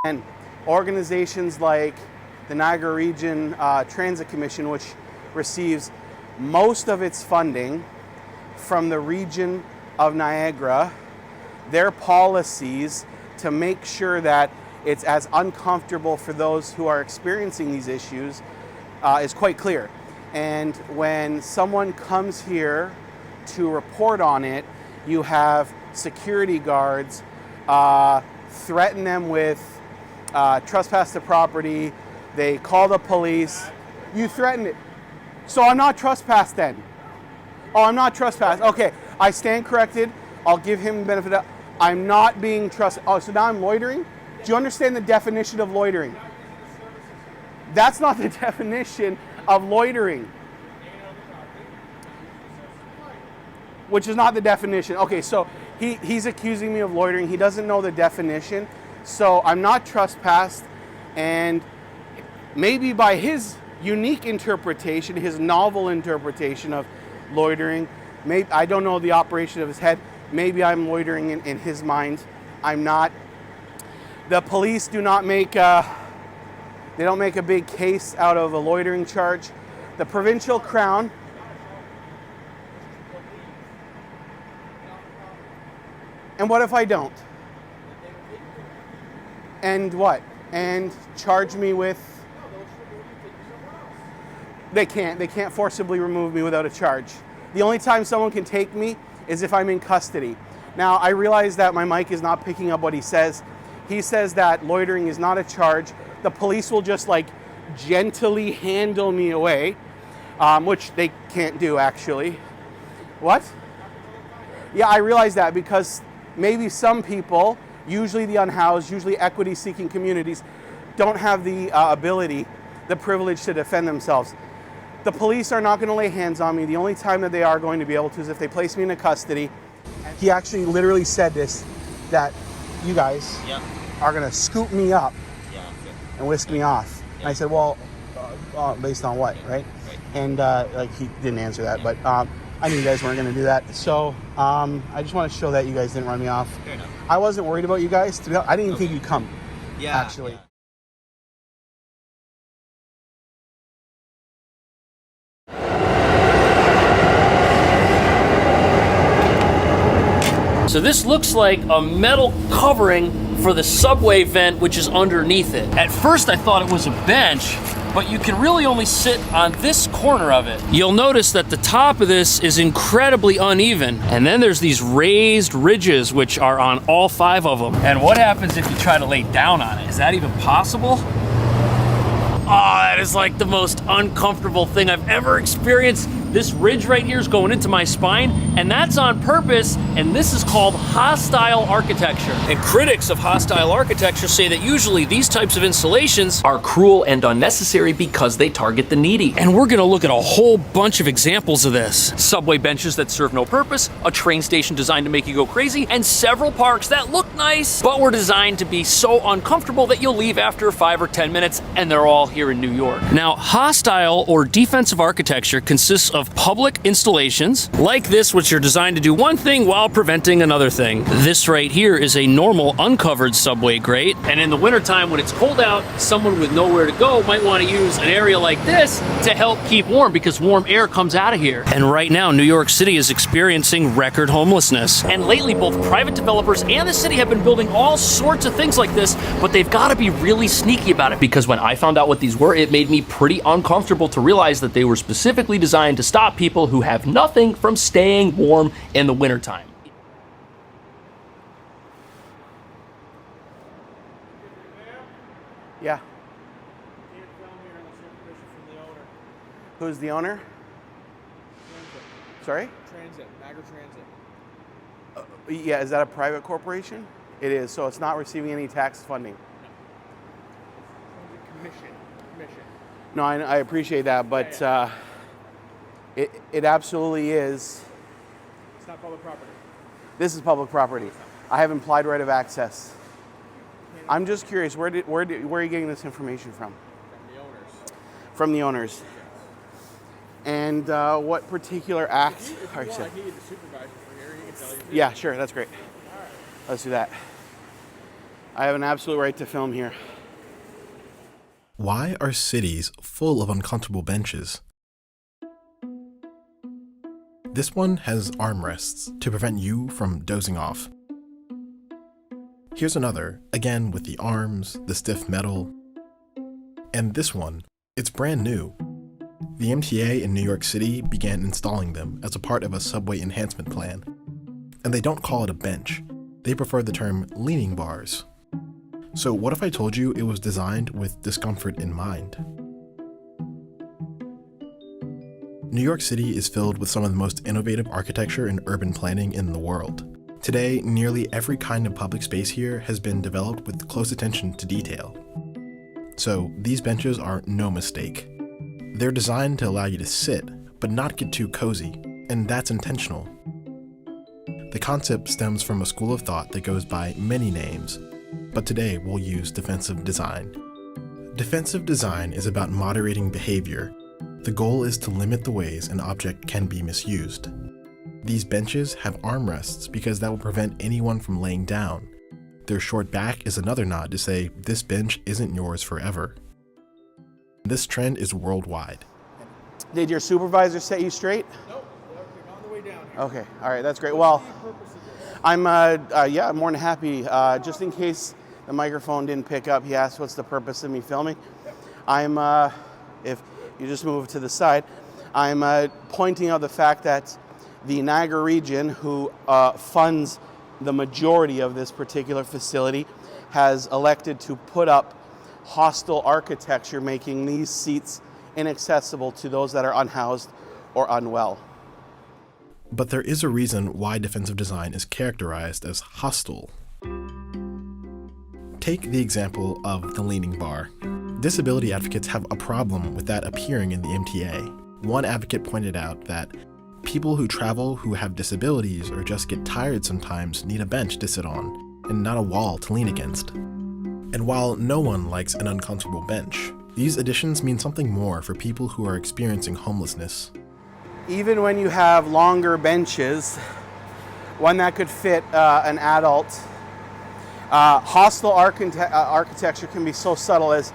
And organizations like the Niagara Region Transit Commission, which receives most of its funding from the region of Niagara, their policies to make sure that it's as uncomfortable for those who are experiencing these issues is quite clear. And when someone comes here to report on it, you have security guards threaten them with trespass to property. They call the police. You threatened it. So I'm not trespassed then. Oh, I'm not trespassed. Okay, I stand corrected. I'll give him the benefit of. I'm not being trespassed. Oh, so now I'm loitering? Do you understand the definition of loitering? That's not the definition of loitering. Which is not the definition. Okay, so he's accusing me of loitering. He doesn't know the definition. So I'm not trespassed, and maybe by his unique interpretation, his novel interpretation of loitering, maybe I don't know the operation of his head. Maybe I'm loitering in his mind. I'm not. The police do not make they don't make a big case out of a loitering charge. The provincial crown. And what if I don't? And what? And charge me with? They can't forcibly remove me without a charge. The only time someone can take me is if I'm in custody. Now, I realize that my mic is not picking up what he says. He says that loitering is not a charge. The police will just like gently handle me away, which they can't do actually. What? Yeah, I realize that because maybe some people, usually the unhoused, usually equity-seeking communities, don't have the ability, the privilege to defend themselves. The police are not going to lay hands on me. The only time that they are going to be able to is if they place me into custody. He actually literally said this, that you guys are going to scoop me up and whisk me off. And I said, well, based on what, right? And like he didn't answer that, but I knew you guys weren't going to do that. So I just want to show that you guys didn't run me off. Fair enough. I wasn't worried about you guys. I didn't even think you'd come, actually. Yeah. So this looks like a metal covering for the subway vent, which is underneath it. At first I thought it was a bench, but you can really only sit on this corner of it. You'll notice that the top of this is incredibly uneven, and then there's these raised ridges which are on all 5 of them. And what happens if you try to lay down on it? Is that even possible? Oh, that is like the most uncomfortable thing I've ever experienced. This ridge right here is going into my spine, and that's on purpose, and this is called hostile architecture. And critics of hostile architecture say that usually these types of installations are cruel and unnecessary because they target the needy. And we're gonna look at a whole bunch of examples of this. Subway benches that serve no purpose, a train station designed to make you go crazy, and several parks that look nice, but were designed to be so uncomfortable that you'll leave after 5 or 10 minutes, and they're all here in New York. Now, hostile or defensive architecture consists of public installations like this, which are designed to do one thing while preventing another thing. This right here is a normal uncovered subway grate, and in the wintertime when it's cold out, someone with nowhere to go might want to use an area like this to help keep warm because warm air comes out of here. And right now, New York City is experiencing record homelessness. And lately, both private developers and the city have been building all sorts of things like this, but they've got to be really sneaky about it, because when I found out what these were, it made me pretty uncomfortable to realize that they were specifically designed to stop people who have nothing from staying warm in the wintertime. Yeah. Who's the owner? Transit. Sorry? Transit. Niagara Transit. Yeah, is that a private corporation? It is, so it's not receiving any tax funding. Commission. No, I appreciate that, but it absolutely is. It's not public property. This is public property. I have implied right of access. I'm just curious, where are you getting this information from? From the owners. From the owners. And what particular act? If you want, I can get the supervisor for here. He can tell you. Yeah, sure, that's great. Let's do that. I have an absolute right to film here. Why are cities full of uncomfortable benches? This one has armrests to prevent you from dozing off. Here's another, again with the arms, the stiff metal. And this one, it's brand new. The MTA in New York City began installing them as a part of a subway enhancement plan. And they don't call it a bench. They prefer the term leaning bars. So what if I told you it was designed with discomfort in mind? New York City is filled with some of the most innovative architecture and urban planning in the world. Today, nearly every kind of public space here has been developed with close attention to detail. So these benches are no mistake. They're designed to allow you to sit, but not get too cozy, and that's intentional. The concept stems from a school of thought that goes by many names, but today we'll use defensive design. Defensive design is about moderating behavior. The goal is to limit the ways an object can be misused. These benches have armrests because that will prevent anyone from laying down. Their short back is another nod to say this bench isn't yours forever. This trend is worldwide. Did your supervisor set you straight? Nope. We're on the way down here. Okay, all right, that's great. Well, I'm more than happy. Just in case the microphone didn't pick up, he asked what's the purpose of me filming. I'm, if you just move to the side, I'm pointing out the fact that the Niagara region, who funds the majority of this particular facility, has elected to put up hostile architecture, making these seats inaccessible to those that are unhoused or unwell. But there is a reason why defensive design is characterized as hostile. Take the example of the leaning bar. Disability advocates have a problem with that appearing in the MTA. One advocate pointed out that people who travel who have disabilities or just get tired sometimes need a bench to sit on, and not a wall to lean against. And while no one likes an uncomfortable bench, these additions mean something more for people who are experiencing homelessness. Even when you have longer benches, one that could fit an adult, hostile architecture can be so subtle as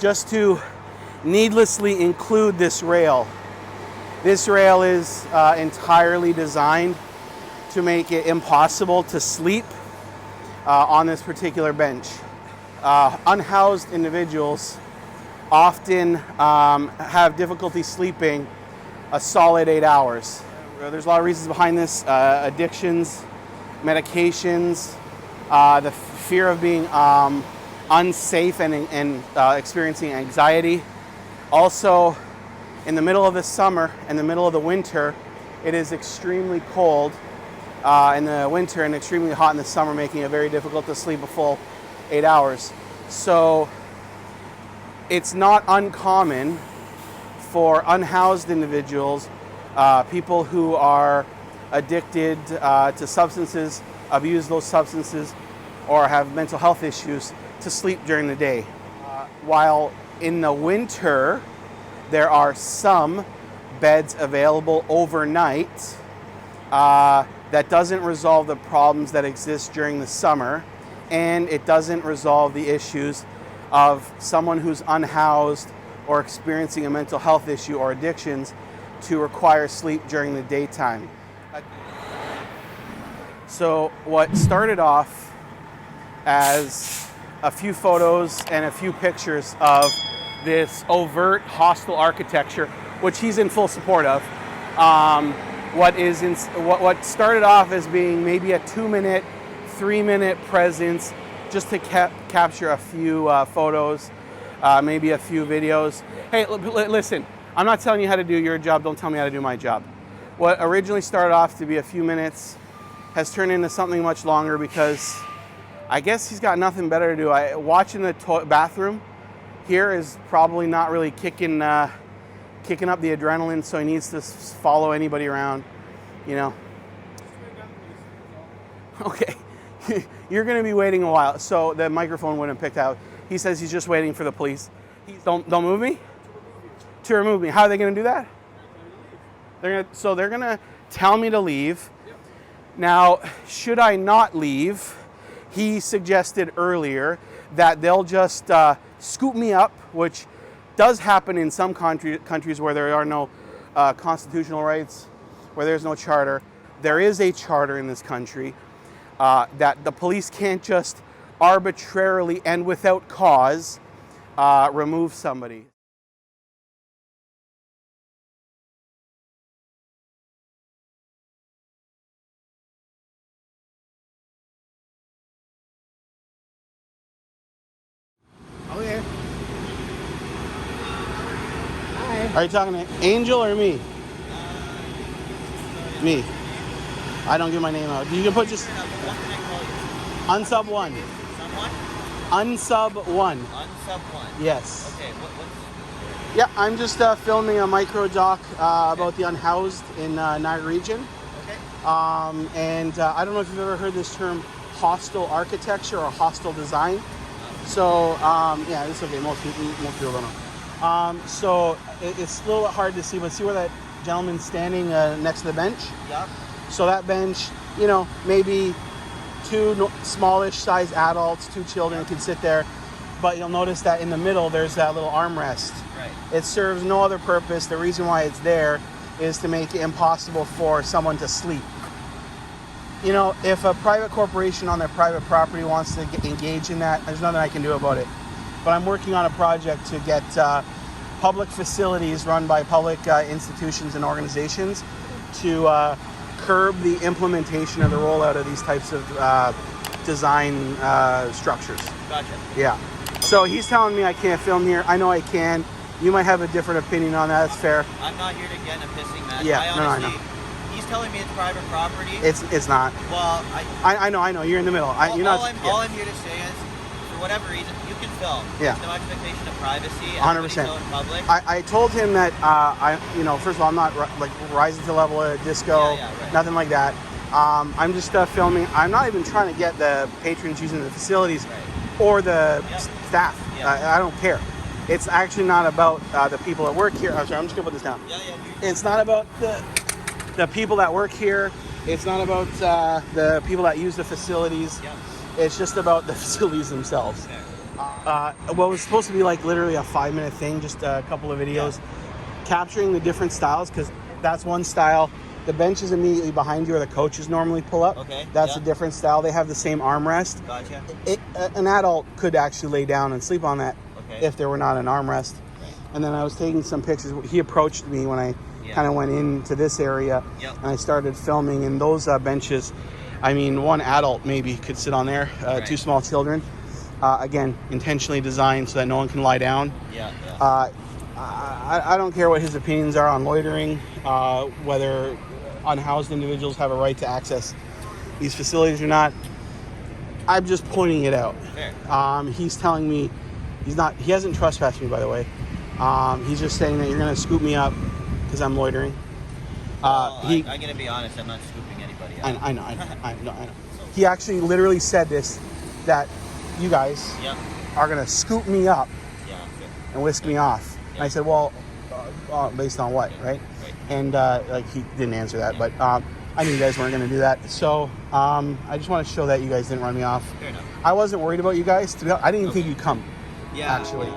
just to needlessly include this rail. This rail is entirely designed to make it impossible to sleep on this particular bench. Unhoused individuals often have difficulty sleeping a solid 8 hours. There's a lot of reasons behind this: addictions, medications, the fear of being unsafe and experiencing anxiety. Also, in the middle of the summer and the middle of the winter, it is extremely cold in the winter and extremely hot in the summer, making it very difficult to sleep a full 8 hours. So it's not uncommon for unhoused individuals, people who are addicted to substances, abuse those substances, or have mental health issues, to sleep during the day. While in the winter, there are some beds available overnight. That doesn't resolve the problems that exist during the summer, and it doesn't resolve the issues of someone who's unhoused or experiencing a mental health issue or addictions to require sleep during the daytime. So what started off as a few photos and a few pictures of this overt hostile architecture, which he's in full support of, what started off as being maybe a 2-minute, 3-minute presence just to capture a few photos, maybe a few videos. Hey, listen, I'm not telling you how to do your job, don't tell me how to do my job. What originally started off to be a few minutes has turned into something much longer because I guess he's got nothing better to do. Watching the bathroom here is probably not really kicking up the adrenaline, so he needs to follow anybody around, you know. Okay, you're gonna be waiting a while, so the microphone wouldn't pick out. He says he's just waiting for the police. Don't move me? To remove me. How are they gonna do that? They're gonna tell me to leave. Now, should I not leave, he suggested earlier that they'll just scoop me up, which does happen in some countries where there are no constitutional rights, where there's no charter. There is a charter in this country that the police can't just arbitrarily and without cause remove somebody. Okay. Hi. Are you talking to Angel or me? Me. I don't give my name out. You can put just unsub one. Someone? Unsub one. Unsub one. Yes. Okay, what's... Yeah, I'm just filming a micro doc about the unhoused in Niagara region. Okay. And I don't know if you've ever heard this term hostile architecture or hostile design. So yeah, it's okay. Most people don't know. So it's a little bit hard to see, but see where that gentleman's standing next to the bench? Yep. So that bench, you know, maybe two smallish size adults, two children could sit there, but you'll notice that in the middle there's that little armrest. Right. It serves no other purpose. The reason why it's there is to make it impossible for someone to sleep. You know, if a private corporation on their private property wants to engage in that, there's nothing I can do about it. But I'm working on a project to get public facilities run by public institutions and organizations to curb the implementation of the rollout of these types of design structures. Gotcha. Yeah. So he's telling me I can't film here. I know I can. You might have a different opinion on that. That's fair. I'm not here to get in a pissing match. Yeah, I honestly, no. He's telling me it's private property. It's not. Well, I know. You're in the middle. all I'm here to say is, for whatever reason, you can film. Yeah. There's no expectation of privacy. 100%. In public. I told him that first of all, I'm not like rising to the level of disco, Yeah, right. nothing like that. I'm just filming. I'm not even trying to get the patrons using the facilities or the staff. Yep. I don't care. It's actually not about the people that work here. I'm sorry. I'm just gonna put this down. Yeah. It's not about the people that work here. It's not about the people that use the facilities. Yep. It's just about the facilities themselves. Okay. What was supposed to be like literally a 5-minute thing, just a couple of videos, capturing the different styles, because that's one style. The bench is immediately behind you where the coaches normally pull up. Okay, That's yeah. a different style. They have the same armrest. Gotcha. An adult could actually lay down and sleep on that Okay. if there were not an armrest. Right. And then I was taking some pictures. He approached me when I kind of went into this area, Yep. and I started filming. And those benches, I mean, one adult maybe could sit on there. Right. Two small children. Again, intentionally designed so that no one can lie down. Yeah. I don't care what his opinions are on loitering, whether unhoused individuals have a right to access these facilities or not. I'm just pointing it out. Fair. He's telling me he hasn't trespassed me, by the way. He's just saying that you're going to scoop me up because I'm loitering. I'm gonna be honest. I'm not scooping anybody up. I know. He actually literally said this, that you guys Yep. are going to scoop me up Yeah. Fair. and whisk me off. And I said, well, based on what, right? And he didn't answer that, but I knew you guys weren't going to do that. So I just want to show that you guys didn't run me off. Fair enough. I wasn't worried about you guys. I didn't even think you'd come, Yeah. actually.